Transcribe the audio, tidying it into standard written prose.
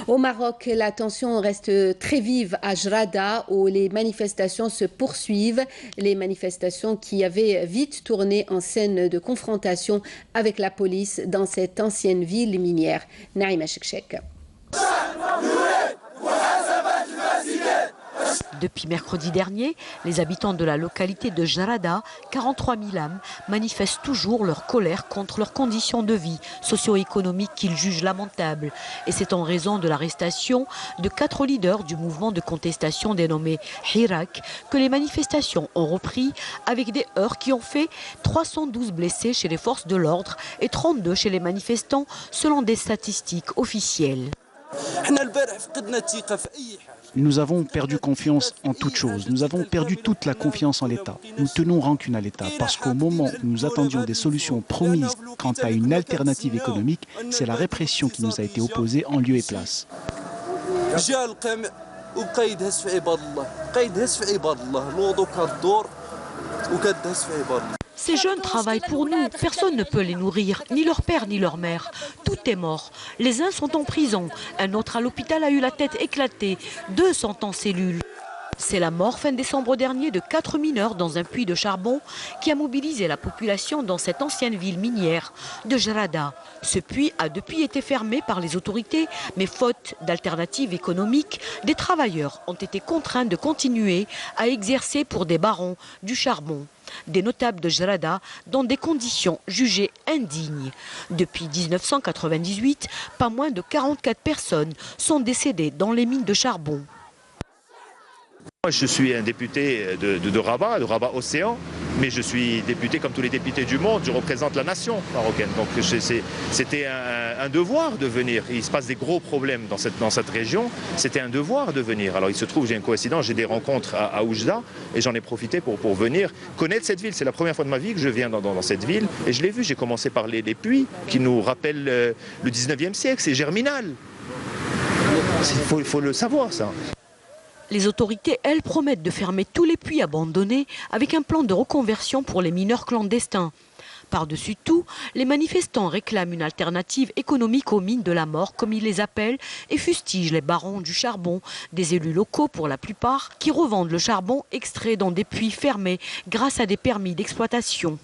Au Maroc, la tension reste très vive à Jrada où les manifestations se poursuivent. Les manifestations qui avaient vite tourné en scène de confrontation avec la police dans cette ancienne ville minière. Naïma Chekchek. Depuis mercredi dernier, les habitants de la localité de Jrada, 43 000 âmes, manifestent toujours leur colère contre leurs conditions de vie socio-économiques qu'ils jugent lamentables. Et c'est en raison de l'arrestation de 4 leaders du mouvement de contestation dénommé Hirak que les manifestations ont repris avec des heurts qui ont fait 312 blessés chez les forces de l'ordre et 32 chez les manifestants selon des statistiques officielles. Nous avons perdu confiance en toute chose. Nous avons perdu toute la confiance en l'État. Nous tenons rancune à l'État parce qu'au moment où nous attendions des solutions promises quant à une alternative économique, c'est la répression qui nous a été opposée en lieu et place. Ces jeunes travaillent pour nous, personne ne peut les nourrir, ni leur père ni leur mère. Tout est mort. Les uns sont en prison, un autre à l'hôpital a eu la tête éclatée, 2 sont en cellule. C'est la mort fin décembre dernier de 4 mineurs dans un puits de charbon qui a mobilisé la population dans cette ancienne ville minière de Jrada. Ce puits a depuis été fermé par les autorités, mais faute d'alternatives économiques, des travailleurs ont été contraints de continuer à exercer pour des barons du charbon. Des notables de Jrada dans des conditions jugées indignes. Depuis 1998, pas moins de 44 personnes sont décédées dans les mines de charbon. Moi, je suis un député de Rabat Océan, mais je suis député comme tous les députés du monde, je représente la nation marocaine. Donc c'était un devoir de venir. Il se passe des gros problèmes dans cette région, c'était un devoir de venir. Alors il se trouve, j'ai une coïncidence, j'ai des rencontres à Oujda et j'en ai profité pour venir connaître cette ville. C'est la première fois de ma vie que je viens dans cette ville et je l'ai vu, j'ai commencé par les puits qui nous rappellent le 19e siècle, c'est germinal. Il faut le savoir ça. Les autorités, elles, promettent de fermer tous les puits abandonnés avec un plan de reconversion pour les mineurs clandestins. Par-dessus tout, les manifestants réclament une alternative économique aux mines de la mort, comme ils les appellent, et fustigent les barons du charbon, des élus locaux pour la plupart, qui revendent le charbon extrait dans des puits fermés grâce à des permis d'exploitation.